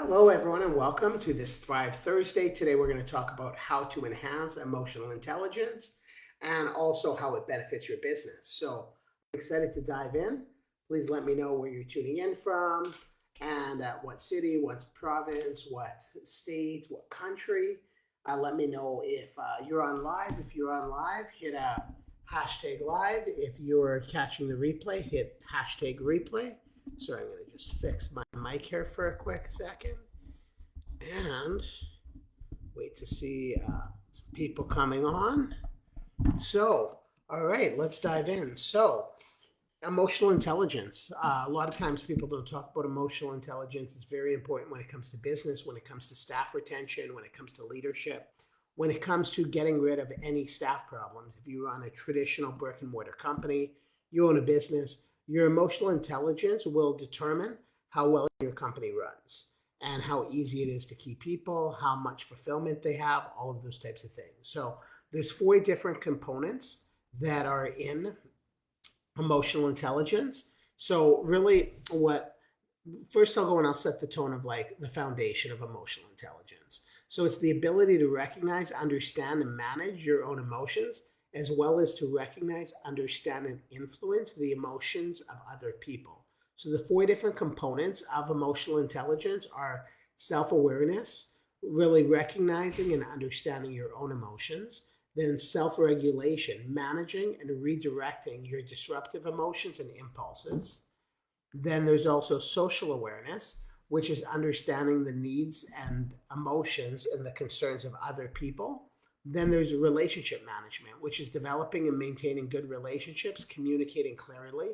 Hello, everyone, and welcome to this Thrive Thursday. Today, we're going to talk about how to enhance emotional intelligence and also how it benefits your business. So, I'm excited to dive in. Please let me know where you're tuning in from and what city, what province, what state, what country. Let me know if you're on live. If you're on live, hit hashtag live. If you're catching the replay, hit hashtag replay. So I'm going to just fix my mic here for a quick second and wait to see some people coming on. So, all right, let's dive in. So, emotional intelligence. A lot of times people don't talk about emotional intelligence. It's very important when it comes to business, when it comes to staff retention, when it comes to leadership, when it comes to getting rid of any staff problems. If you run a traditional brick and mortar company, you own a business, your emotional intelligence will determine how well your company runs and how easy it is to keep people, how much fulfillment they have, all of those types of things. So there's four different components that are in emotional intelligence. So really what first I'll go and I'll set the tone of like the foundation of emotional intelligence. So it's the ability to recognize, understand, and manage your own emotions, as well as to recognize, understand, and influence the emotions of other people. So the four different components of emotional intelligence are self-awareness, really recognizing and understanding your own emotions, then self-regulation, managing and redirecting your disruptive emotions and impulses. Then there's also social awareness, which is understanding the needs and emotions and the concerns of other people. Then there's relationship management, which is developing and maintaining good relationships, communicating clearly,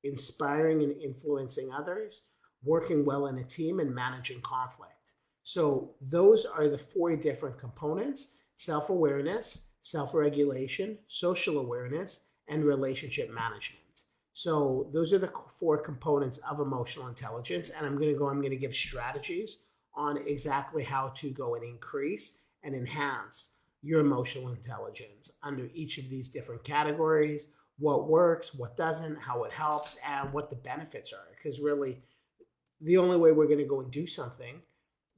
inspiring and influencing others, working well in a team, and managing conflict. So those are the four different components: self awareness, self regulation, social awareness, and relationship management. So those are the four components of emotional intelligence. And I'm going to give strategies on exactly how to go and increase and enhance your emotional intelligence under each of these different categories, what works, what doesn't, how it helps, and what the benefits are. Because really, the only way we're going to go and do something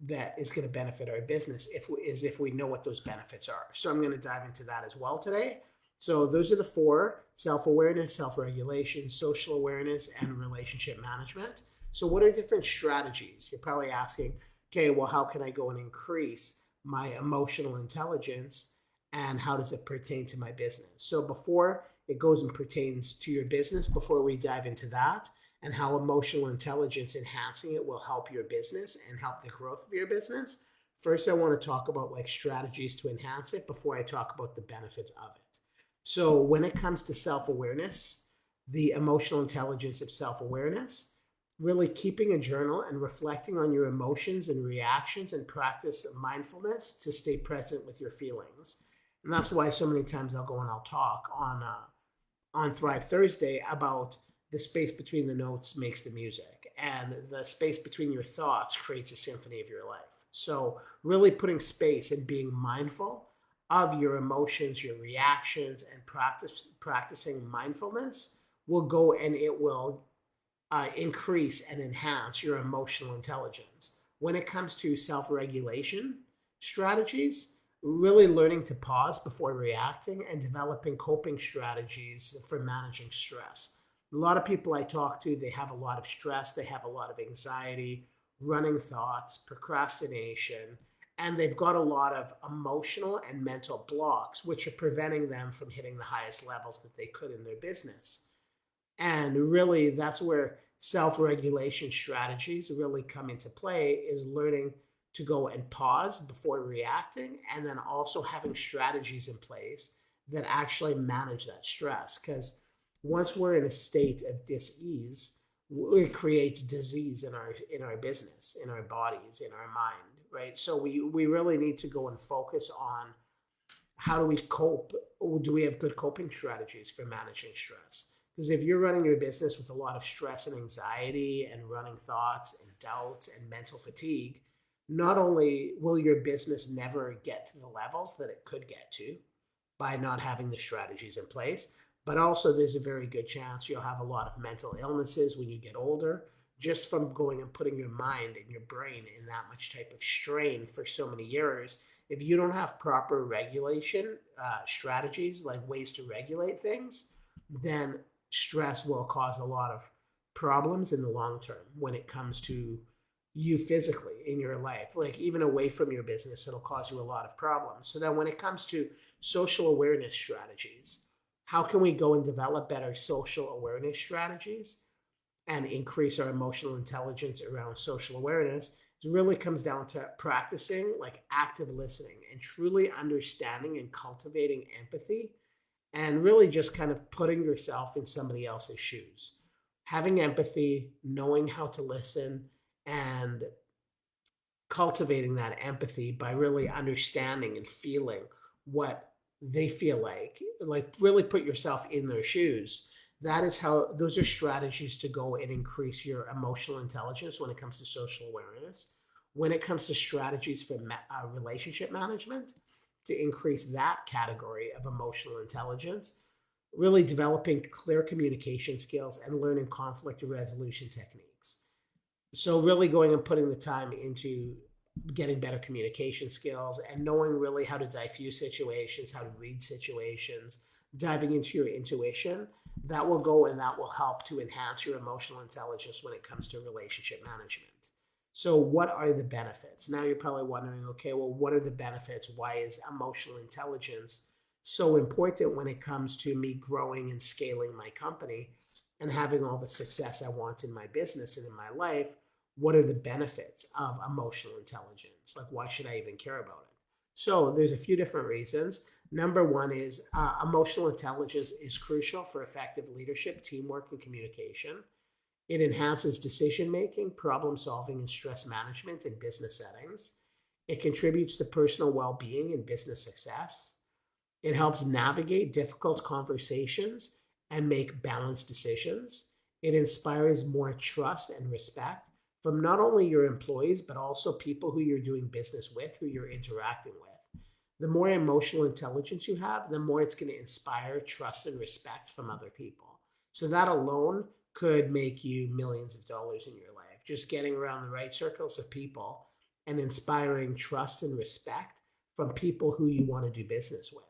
that is going to benefit our business is if we know what those benefits are. So I'm going to dive into that as well today. So those are the four: self-awareness, self-regulation, social awareness, and relationship management. So what are different strategies? You're probably asking, okay, well, how can I go and increase my emotional intelligence and how does it pertain to my business? So before it goes and pertains to your business, before we dive into that and how emotional intelligence enhancing it will help your business and help the growth of your business, first I want to talk about like strategies to enhance it before I talk about the benefits of it. So when it comes to self-awareness, the emotional intelligence of self-awareness, really keeping a journal and reflecting on your emotions and reactions and practice mindfulness to stay present with your feelings. And that's why so many times I'll go and I'll talk on Thrive Thursday about the space between the notes makes the music, and the space between your thoughts creates a symphony of your life. So really putting space and being mindful of your emotions, your reactions, and practicing mindfulness will go and it will increase and enhance your emotional intelligence. When it comes to self regulation strategies, really learning to pause before reacting and developing coping strategies for managing stress. A lot of people I talk to, they have a lot of stress, they have a lot of anxiety, running thoughts, procrastination, and they've got a lot of emotional and mental blocks, which are preventing them from hitting the highest levels that they could in their business. And really, that's where self-regulation strategies really come into play, is learning to go and pause before reacting, and then also having strategies in place that actually manage that stress. Because once we're in a state of dis-ease, it creates disease in our business, in our bodies, in our mind, right? So we really need to go and focus on how do we cope? Do we have good coping strategies for managing stress? Because if you're running your business with a lot of stress and anxiety and running thoughts and doubts and mental fatigue, not only will your business never get to the levels that it could get to by not having the strategies in place, but also there's a very good chance you'll have a lot of mental illnesses when you get older, just from going and putting your mind and your brain in that much type of strain for so many years. If you don't have proper regulation strategies, like ways to regulate things, then stress will cause a lot of problems in the long term when it comes to you physically in your life. Like even away from your business, it'll cause you a lot of problems. So then when it comes to social awareness strategies, how can we go and develop better social awareness strategies and increase our emotional intelligence around social awareness? It really comes down to practicing like active listening and truly understanding and cultivating empathy, and really just kind of putting yourself in somebody else's shoes. Having empathy, knowing how to listen, and cultivating that empathy by really understanding and feeling what they feel like really put yourself in their shoes. That is how, those are strategies to go and increase your emotional intelligence when it comes to social awareness. When it comes to strategies for relationship management, to increase that category of emotional intelligence, really developing clear communication skills and learning conflict resolution techniques. So really going and putting the time into getting better communication skills and knowing really how to diffuse situations, how to read situations, diving into your intuition, that will go and that will help to enhance your emotional intelligence when it comes to relationship management. So what are the benefits? Now you're probably wondering, okay, well, what are the benefits? Why is emotional intelligence so important when it comes to me growing and scaling my company and having all the success I want in my business and in my life? What are the benefits of emotional intelligence? Like, why should I even care about it? So there's a few different reasons. Number one is emotional intelligence is crucial for effective leadership, teamwork, and communication. It enhances decision making, problem solving, and stress management in business settings. It contributes to personal well being and business success. It helps navigate difficult conversations and make balanced decisions. It inspires more trust and respect from not only your employees, but also people who you're doing business with, who you're interacting with. The more emotional intelligence you have, the more it's going to inspire trust and respect from other people. So that alone could make you millions of dollars in your life. Just getting around the right circles of people and inspiring trust and respect from people who you want to do business with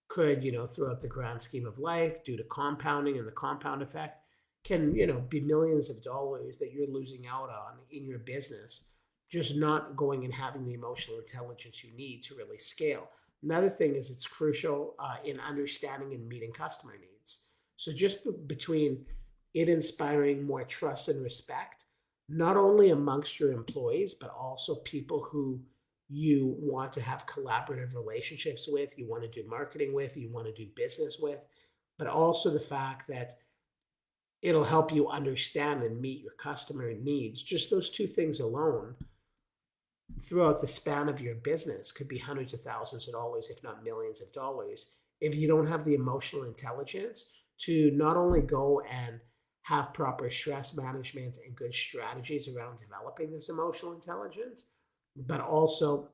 could, throughout the grand scheme of life, due to compounding and the compound effect, can, be millions of dollars that you're losing out on in your business, just not going and having the emotional intelligence you need to really scale. Another thing is it's crucial in understanding and meeting customer needs. So just between it inspiring more trust and respect, not only amongst your employees, but also people who you want to have collaborative relationships with, you want to do marketing with, you want to do business with, but also the fact that it'll help you understand and meet your customer needs. Just those two things alone throughout the span of your business could be hundreds of thousands of dollars, if not millions of dollars, if you don't have the emotional intelligence to not only go and have proper stress management and good strategies around developing this emotional intelligence, but also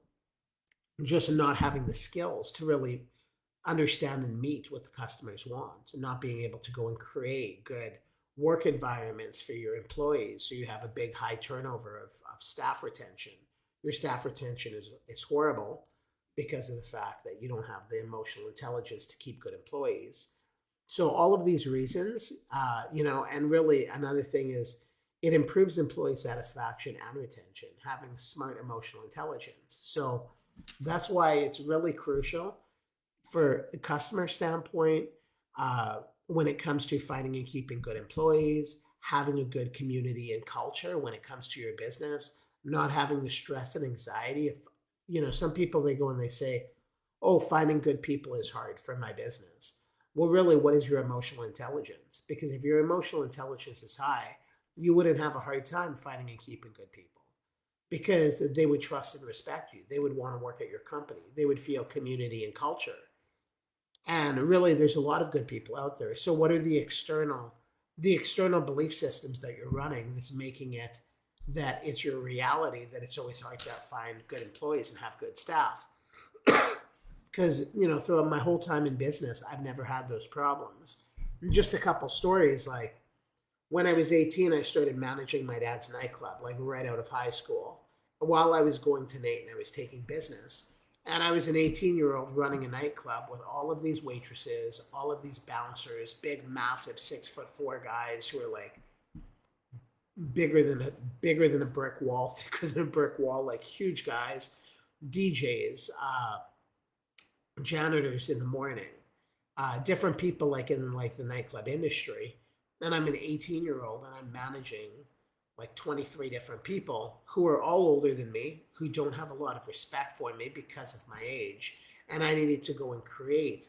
just not having the skills to really understand and meet what the customers want, and not being able to go and create good work environments for your employees so you have a big high turnover of staff retention. Your staff retention is horrible because of the fact that you don't have the emotional intelligence to keep good employees. So all of these reasons, and really another thing is it improves employee satisfaction and retention, having smart emotional intelligence. So that's why it's really crucial for a customer standpoint, when it comes to finding and keeping good employees, having a good community and culture when it comes to your business, not having the stress and anxiety. If, some people, they go and they say, oh, finding good people is hard for my business. Well, really, what is your emotional intelligence? Because if your emotional intelligence is high, you wouldn't have a hard time finding and keeping good people because they would trust and respect you. They would want to work at your company. They would feel community and culture. And really, there's a lot of good people out there. So what are the external belief systems that you're running that's making it that it's your reality that it's always hard to find good employees and have good staff? Because, throughout my whole time in business, I've never had those problems. Just a couple stories, like When I was 18, I started managing my dad's nightclub, like right out of high school. While I was going to Nate and I was taking business. And I was an 18-year-old running a nightclub with all of these waitresses, all of these bouncers, big, massive 6'4" guys who are like bigger than a brick wall, thicker than a brick wall, like huge guys, DJs, janitors in the morning, different people like in like the nightclub industry. And I'm an 18-year-old and I'm managing like 23 different people who are all older than me, who don't have a lot of respect for me because of my age. And I needed to go and create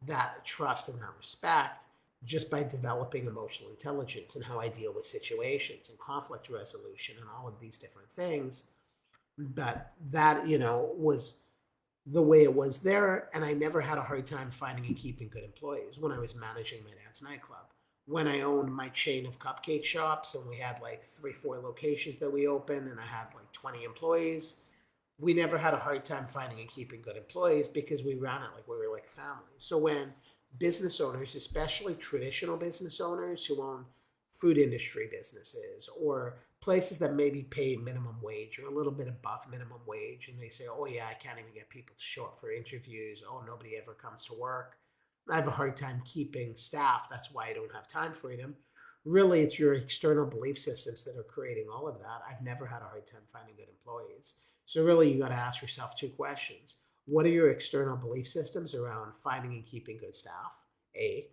that trust and that respect just by developing emotional intelligence and how I deal with situations and conflict resolution and all of these different things. But that, was the way it was there. And I never had a hard time finding and keeping good employees when I was managing my dad's nightclub. When I owned my chain of cupcake shops and we had like 3, 4 locations that we opened and I had like 20 employees, we never had a hard time finding and keeping good employees because we ran it like we were like a family. So when business owners, especially traditional business owners who own food industry businesses or places that maybe pay minimum wage or a little bit above minimum wage, and they say, oh yeah, I can't even get people to show up for interviews, oh, nobody ever comes to work, I have a hard time keeping staff, that's why I don't have time freedom. Really, it's your external belief systems that are creating all of that. I've never had a hard time finding good employees. So really, you got to ask yourself 2 questions. What are your external belief systems around finding and keeping good staff? A.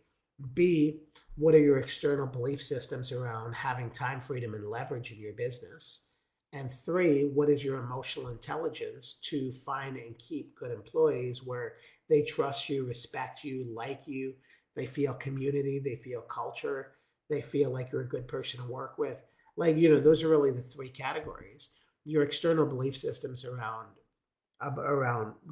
B. What are your external belief systems around having time freedom and leverage in your business? And 3, what is your emotional intelligence to find and keep good employees where they trust you, respect you, like you, they feel community, they feel culture, they feel like you're a good person to work with. Like, those are really the 3 categories. Your external belief systems around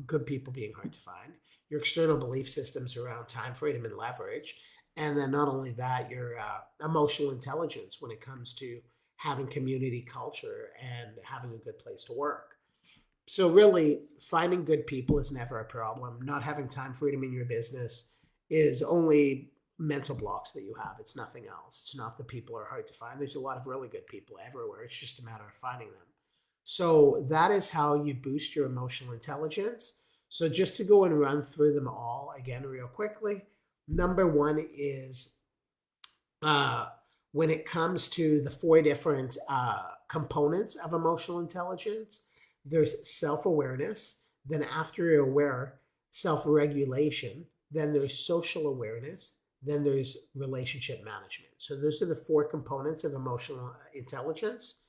good people being hard to find, your external belief systems around time freedom and leverage, and then not only that, your emotional intelligence when it comes to having community culture and having a good place to work. So really, finding good people is never a problem. Not having time freedom in your business is only mental blocks that you have. It's nothing else. It's not that people are hard to find. There's a lot of really good people everywhere. It's just a matter of finding them. So that is how you boost your emotional intelligence. So just to go and run through them all again real quickly. Number 1 is uh, when it comes to the 4 different components of emotional intelligence, there's self-awareness. Then after you're aware, self-regulation. Then there's social awareness. Then there's relationship management. So those are the 4 components of emotional intelligence.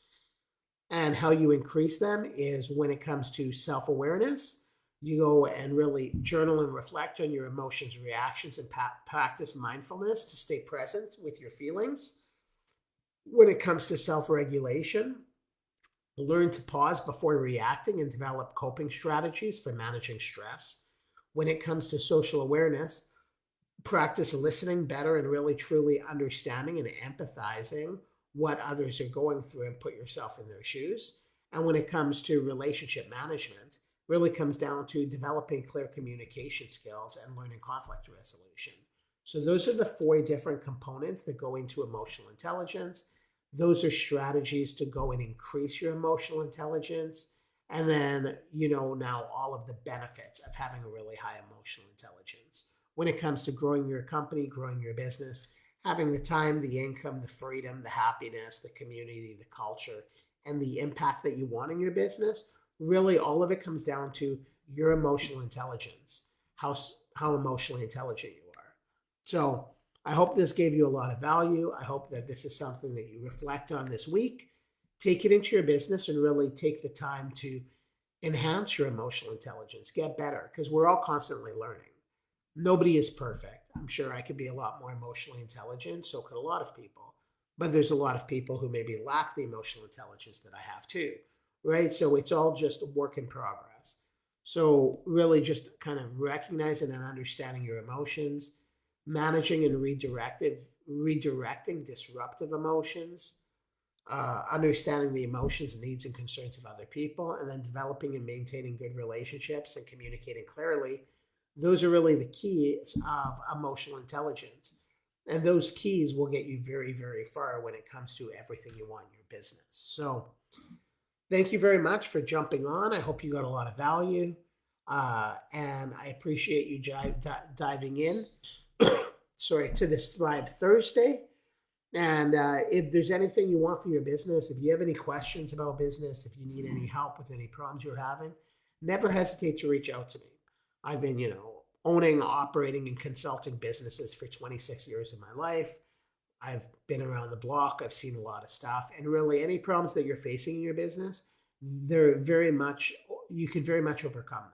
And how you increase them is when it comes to self-awareness, you go and really journal and reflect on your emotions, reactions, and practice mindfulness to stay present with your feelings. When it comes to self-regulation, learn to pause before reacting and develop coping strategies for managing stress. When it comes to social awareness, practice listening better and really truly understanding and empathizing what others are going through and put yourself in their shoes. And when it comes to relationship management, really comes down to developing clear communication skills and learning conflict resolution. So those are the 4 different components that go into emotional intelligence. Those are strategies to go and increase your emotional intelligence. And then, now all of the benefits of having a really high emotional intelligence when it comes to growing your company, growing your business, having the time, the income, the freedom, the happiness, the community, the culture, and the impact that you want in your business. Really, all of it comes down to your emotional intelligence, how emotionally intelligent you are. So I hope this gave you a lot of value. I hope that this is something that you reflect on this week. Take it into your business and really take the time to enhance your emotional intelligence, get better, because we're all constantly learning. Nobody is perfect. I'm sure I could be a lot more emotionally intelligent, so could a lot of people. But there's a lot of people who maybe lack the emotional intelligence that I have too, right? So it's all just a work in progress. So really just kind of recognizing and understanding your emotions, managing and redirecting disruptive emotions, understanding the emotions, needs, and concerns of other people, and then developing and maintaining good relationships and communicating clearly. Those are really the keys of emotional intelligence. And those keys will get you very, very far when it comes to everything you want in your business. So thank you very much for jumping on. I hope you got a lot of value. And I appreciate you diving in, sorry, to this Thrive Thursday. And if there's anything you want for your business, if you have any questions about business, if you need any help with any problems you're having, never hesitate to reach out to me. I've been, owning, operating, and consulting businesses for 26 years of my life. I've been around the block. I've seen a lot of stuff. And really, any problems that you're facing in your business, you can very much overcome them.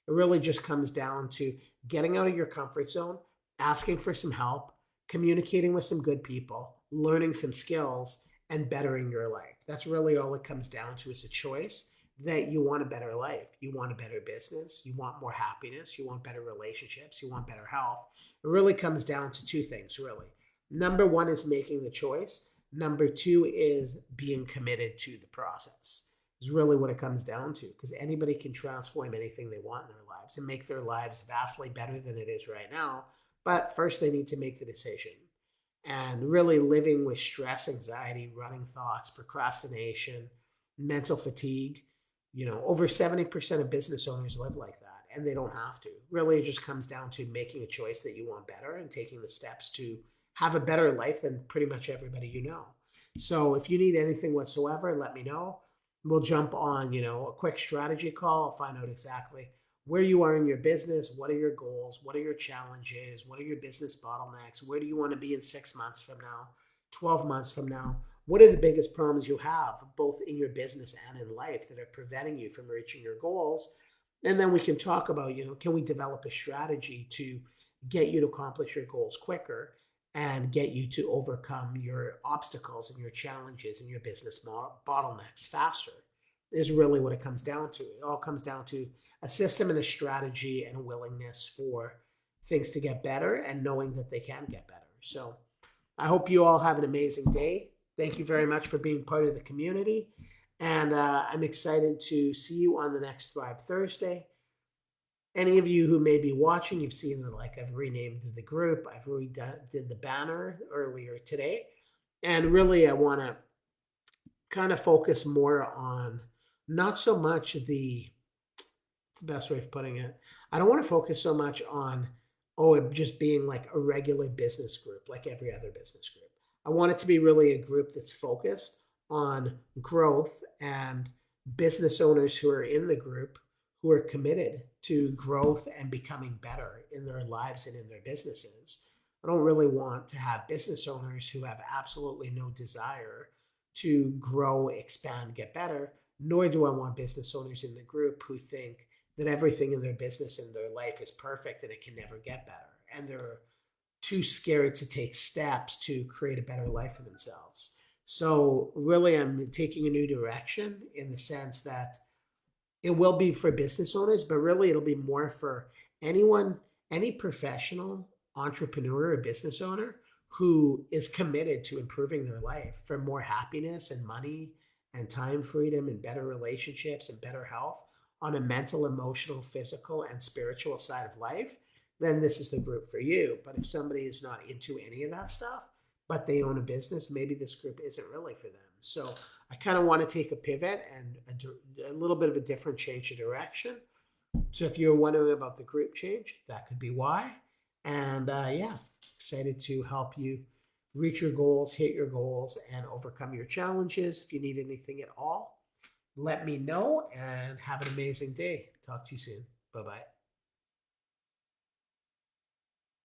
It really just comes down to getting out of your comfort zone, asking for some help, communicating with some good people, learning some skills, and bettering your life. That's really all it comes down to, is a choice that you want a better life. You want a better business. You want more happiness. You want better relationships. You want better health. It really comes down to two things, really. Number one is making the choice. Number two is being committed to the process. Is really what it comes down to, because anybody can transform anything they want in their lives and make their lives vastly better than it is right now. But first, they need to make the decision. And really living with stress, anxiety, running thoughts, procrastination, mental fatigue. Over 70% of business owners live like that, and they don't have to. Really, it just comes down to making a choice that you want better and taking the steps to have a better life than pretty much everybody you know. So if you need anything whatsoever, let me know. We'll jump on, a quick strategy call. I'll find out exactly where you are in your business. What are your goals? What are your challenges? What are your business bottlenecks? Where do you want to be in 6 months from now, 12 months from now? What are the biggest problems you have, both in your business and in life, that are preventing you from reaching your goals? And then we can talk about, can we develop a strategy to get you to accomplish your goals quicker and get you to overcome your obstacles and your challenges and your business bottlenecks faster, is really what it comes down to. It all comes down to a system and a strategy and a willingness for things to get better and knowing that they can get better. So I hope you all have an amazing day. Thank you very much for being part of the community. And I'm excited to see you on the next Thrive Thursday. Any of you who may be watching, you've seen that, like, I've renamed the group. I've did the banner earlier today. And really, I want to kind of focus more on not so much it's the best way of putting it. I don't want to focus so much on, it just being like a regular business group, like every other business group. I want it to be really a group that's focused on growth and business owners who are in the group who are committed to growth and becoming better in their lives and in their businesses. I don't really want to have business owners who have absolutely no desire to grow, expand, get better, nor do I want business owners in the group who think that everything in their business and their life is perfect and it can never get better. And they're too scared to take steps to create a better life for themselves. So really, I'm taking a new direction in the sense that it will be for business owners, but really it'll be more for anyone, any professional, entrepreneur, or business owner who is committed to improving their life for more happiness and money and time freedom and better relationships and better health on a mental, emotional, physical, and spiritual side of life. Then this is the group for you. But if somebody is not into any of that stuff, but they own a business, maybe this group isn't really for them. So I kind of want to take a pivot and a little bit of a different change of direction. So if you're wondering about the group change, that could be why. And yeah, excited to help you reach your goals, hit your goals, and overcome your challenges. If you need anything at all, let me know, and have an amazing day. Talk to you soon. Bye-bye.